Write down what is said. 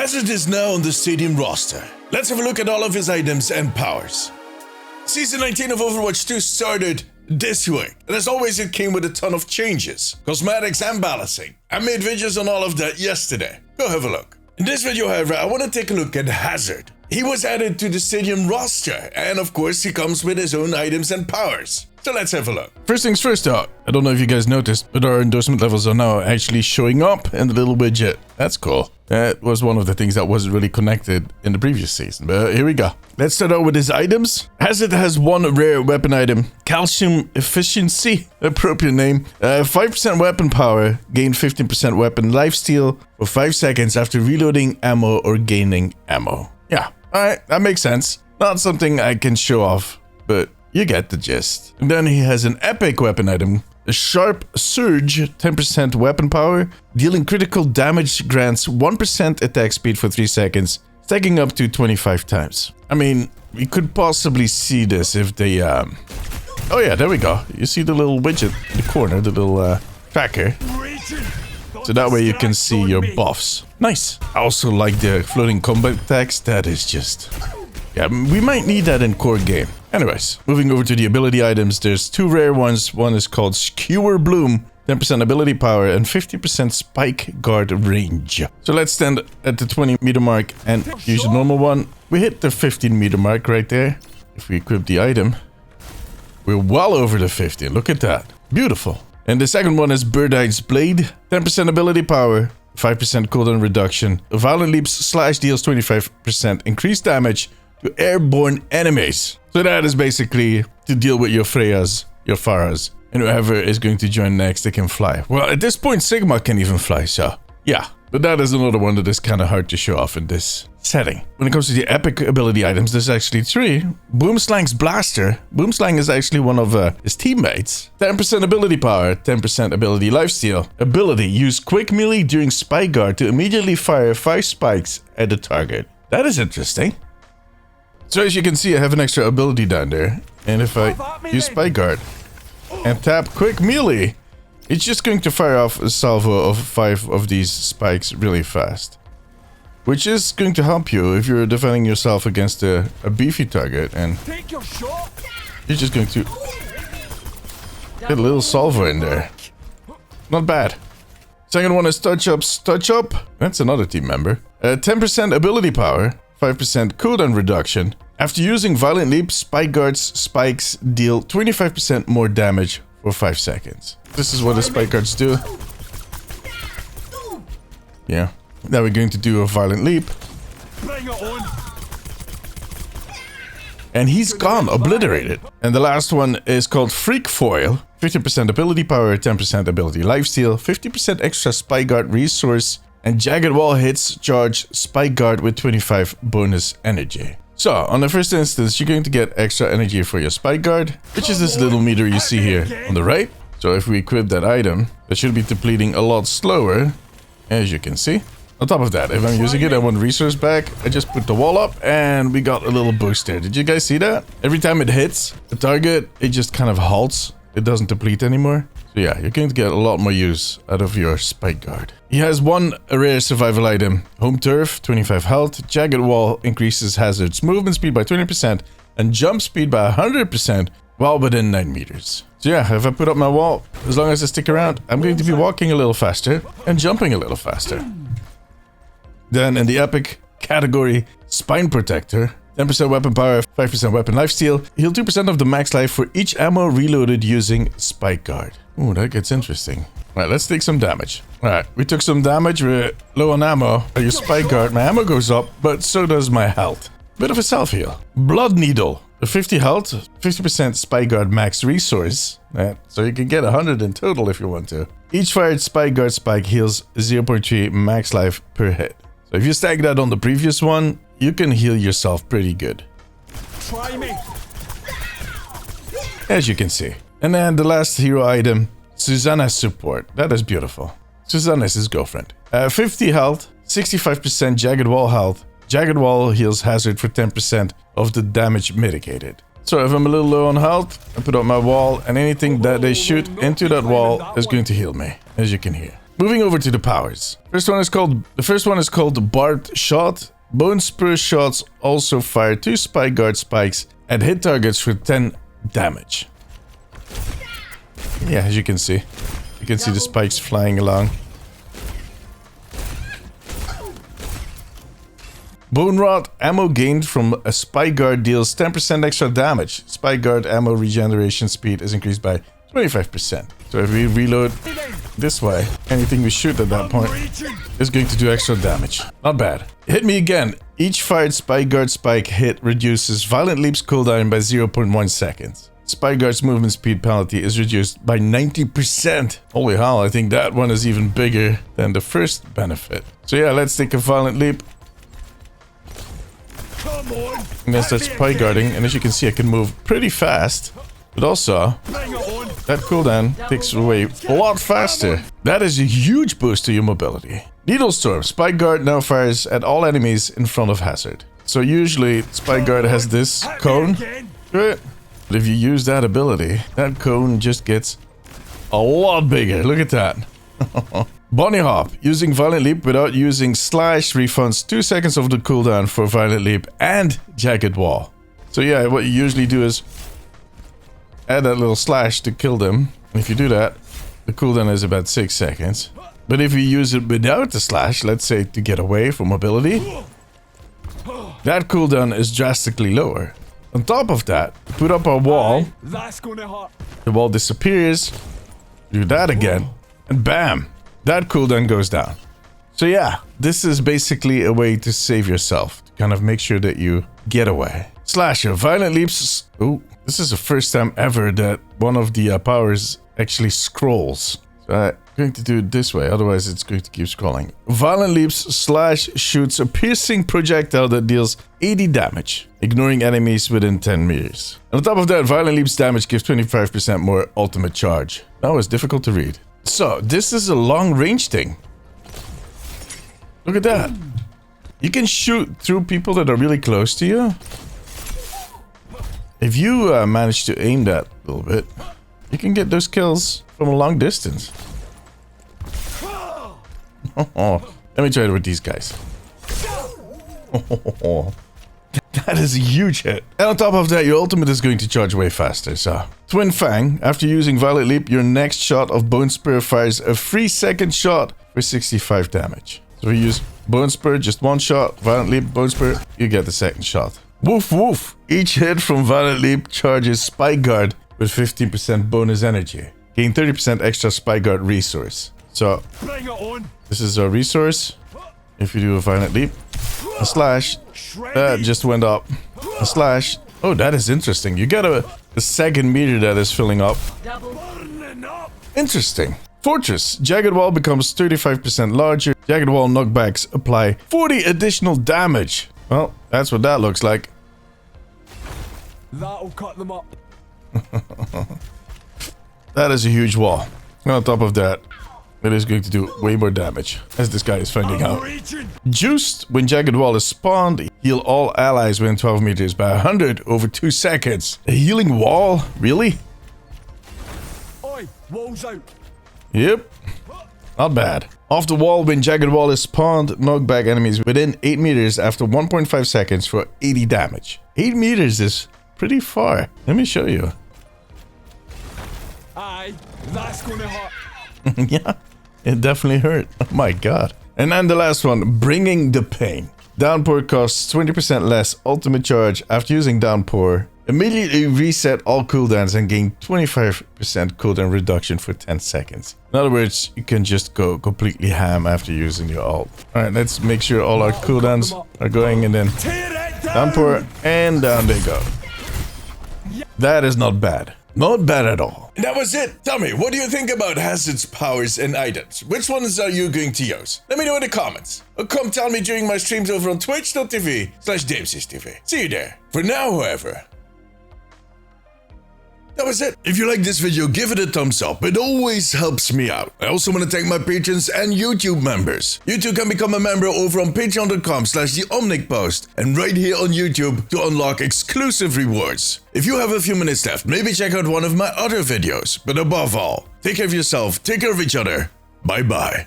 Hazard is now on the stadium roster. Let's have a look at all of his items and powers. Season 19 of Overwatch 2 started this week, and as always it came with a ton of changes, cosmetics and balancing. I made videos on all of that yesterday. Go have a look. In this video, however, I want to take a look at Hazard. He was added to the stadium roster, and of course he comes with his own items and powers. So let's have a look. First things first though, I don't know if you guys noticed, but our endorsement levels are now actually showing up in the little widget. That's cool. That was one of the things that wasn't really connected in the previous season, but here we go. Let's start out with his items. Hazard has one rare weapon item, Calcium Efficiency, appropriate name. 5% weapon power, gain 15% weapon lifesteal for 5 seconds after reloading ammo or gaining ammo. Yeah, alright, that makes sense. Not something I can show off, but you get the gist. And then he has an epic weapon item, a Sharp Surge, 10% weapon power, dealing critical damage, grants 1% attack speed for 3 seconds, stacking up to 25 times. I mean, we could possibly see this if they, oh yeah, there we go. You see the little widget in the corner, the little tracker. So that way you can see your buffs. Nice. I also like the floating combat attacks. That is just... yeah, we might need that in core game. Anyways, moving over to the ability items, there's two rare ones. One is called Skewer Bloom, 10% ability power and 50% spike guard range. So let's stand at the 20 meter mark and use a normal one. We hit the 15 meter mark right there. If we equip the item, we're well over the 15. Look at that. Beautiful. And the second one is Bird Eye's Blade, 10% ability power, 5% cooldown reduction. Violent leaps slash deals 25% increased damage to airborne enemies. So that is basically to deal with your Freyas, your Pharahs, and whoever is going to join next, they can fly. Well, at this point, Sigma can even fly, so yeah. But that is another one that is kind of hard to show off in this setting. When it comes to the epic ability items, there's actually 3. Boomslang's Blaster. Boomslang is actually one of his teammates. 10% ability power, 10% ability lifesteal. Ability, use quick melee during spike guard to immediately fire 5 spikes at the target. That is interesting. So as you can see, I have an extra ability down there. And if I use spike guard and tap quick melee, it's just going to fire off a salvo of 5 of these spikes really fast. Which is going to help you if you're defending yourself against a beefy target, and you're just going to get a little salvo in there. Not bad. Second one is Touch Up. That's another team member. 10% ability power, 5% cooldown reduction. After using Violent Leap, Spike Guard's spikes deal 25% more damage for 5 seconds. This is what the Spike Guards do. Yeah. Now we're going to do a Violent Leap. And he's gone, obliterated. And the last one is called Freak Foil. 15% ability power, 10% ability lifesteal, 50% extra Spike Guard resource, and Jagged Wall hits charge Spike Guard with 25 bonus energy. So, on the first instance, you're going to get extra energy for your Spike Guard, which is this little meter you see here on the right. So if we equip that item, that should be depleting a lot slower, as you can see. On top of that, if I'm using it, I want resource back. I just put the wall up and we got a little boost there. Did you guys see that? Every time it hits the target, it just kind of halts. It doesn't deplete anymore. So yeah, you're going to get a lot more use out of your Spike Guard. He has one rare survival item, Home Turf, 25 health. Jagged Wall increases Hazard's movement speed by 20% and jump speed by 100% while within 9 meters. So yeah, if I put up my wall, as long as I stick around, I'm going to be walking a little faster and jumping a little faster. Then in the epic category, Spine Protector, 10% weapon power, 5% weapon lifesteal, heal 2% of the max life for each ammo reloaded using Spike Guard. Ooh, that gets interesting. Alright, let's take some damage. Alright, we took some damage, we're low on ammo. I use Spike Guard, my ammo goes up, but so does my health. Bit of a self-heal. Blood Needle, 50 health, 50% Spike Guard max resource. So you can get 100 in total if you want to. Each fired Spike Guard spike heals 0.3 max life per hit. So if you stack that on the previous one, you can heal yourself pretty good. Try me. As you can see. And then the last hero item, Susanna's Support. That is beautiful. Susanna is his girlfriend. 50 health, 65% Jagged Wall health. Jagged Wall heals Hazard for 10% of the damage mitigated. So if I'm a little low on health, I put up my wall and anything that they shoot into that wall is going to heal me, as you can hear. moving over to the powers. The first one is called Barbed Shot. Bone Spur shots also fire 2 Spike Guard spikes and hit targets for 10 damage. Yeah, as you can see the spikes flying along. Bone Rod ammo gained from a Spike Guard deals 10% extra damage. Spike Guard ammo regeneration speed is increased by 25%. So if we reload this way, anything we shoot at that point is going to do extra damage. Not bad. Hit me again. Each fired Spike Guard spike hit reduces Violent Leap's cooldown by 0.1 seconds. Spike Guard's movement speed penalty is reduced by 90%. Holy hell, I think that one is even bigger than the first benefit. So yeah, let's take a Violent Leap. And then start Spike Guarding, and as you can see I can move pretty fast. But also, that cooldown takes away a lot faster. That is a huge boost to your mobility. Needle Storm. Spike Guard now fires at all enemies in front of hazard. So usually Spike Guard has this cone to it. But if you use that ability, that cone just gets a lot bigger. Look at that. Bunny Hop. Using Violent Leap without using Slash refunds 2 seconds of the cooldown for Violent Leap and Jagged Wall. So yeah, what you usually do is add that little slash to kill them. If you do that, the cooldown is about 6 seconds. But if you use it without the slash, let's say to get away for mobility, that cooldown is drastically lower. On top of that, put up a wall, the wall disappears, do that again, and bam, that cooldown goes down. So yeah, this is basically a way to save yourself, to kind of make sure that you get away. Slasher, Violent Leaps. Ooh, this is the first time ever that one of the powers actually scrolls. So I'm going to do it this way, otherwise it's going to keep scrolling. Violent Leaps slash shoots a piercing projectile that deals 80 damage, ignoring enemies within 10 meters. And on top of that, Violent Leaps damage gives 25% more ultimate charge. That was difficult to read. So this is a long range thing. Look at that. You can shoot through people that are really close to you. If you manage to aim that a little bit, you can get those kills from a long distance. Oh, let me try it with these guys. Oh, that is a huge hit. And on top of that, your ultimate is going to charge way faster. So, Twin Fang. After using Violent Leap, your next shot of Bone Spur fires a 3-second shot for 65 damage. So we use Bone Spur, just one shot. Violent Leap, Bone Spur, you get the second shot. Woof woof. Each hit from Violent Leap charges Spike Guard with 15% bonus energy. Gain 30% extra Spike Guard resource. So, this is our resource. If you do a Violent Leap, a slash, that just went up. A slash. Oh, that is interesting. You get a second meter that is filling up. Interesting. Fortress. Jagged Wall becomes 35% larger. Jagged Wall knockbacks apply 40 additional damage. Well, that's what that looks like. That'll cut them up. That is a huge wall. And on top of that, it is going to do way more damage, as this guy is finding out. Juiced. When Jagged Wall is spawned, heal all allies within 12 meters by 100 over 2 seconds. A healing wall? Really? Oi, wall's out. Yep. Not bad. Off the wall, when Jagged Wall is spawned, knock back enemies within 8 meters after 1.5 seconds for 80 damage. 8 meters is pretty far. Let me show you. Aye, that's gonna hurt. Yeah, it definitely hurt. Oh my god. And then the last one, Bringing the Pain. Downpour costs 20% less ultimate charge after using Downpour. Immediately reset all cooldowns and gain 25% cooldown reduction for 10 seconds. In other words, you can just go completely ham after using your ult. Alright, let's make sure all our cooldowns are going, and then Downpour, and down they go. That is not bad. Not bad at all. And that was it. Tell me, what do you think about hazards, powers, and items? Which ones are you going to use? Let me know in the comments. Or come tell me during my streams over on twitch.tv/DeemziesTV. See you there. For now, however, that was it. If you like this video, give it a thumbs up. It always helps me out. I also want to thank my patrons and YouTube members. You too can become a member over on patreon.com/theomnicpost and right here on YouTube to unlock exclusive rewards. If you have a few minutes left, maybe check out one of my other videos. But above all, take care of yourself, take care of each other. Bye bye.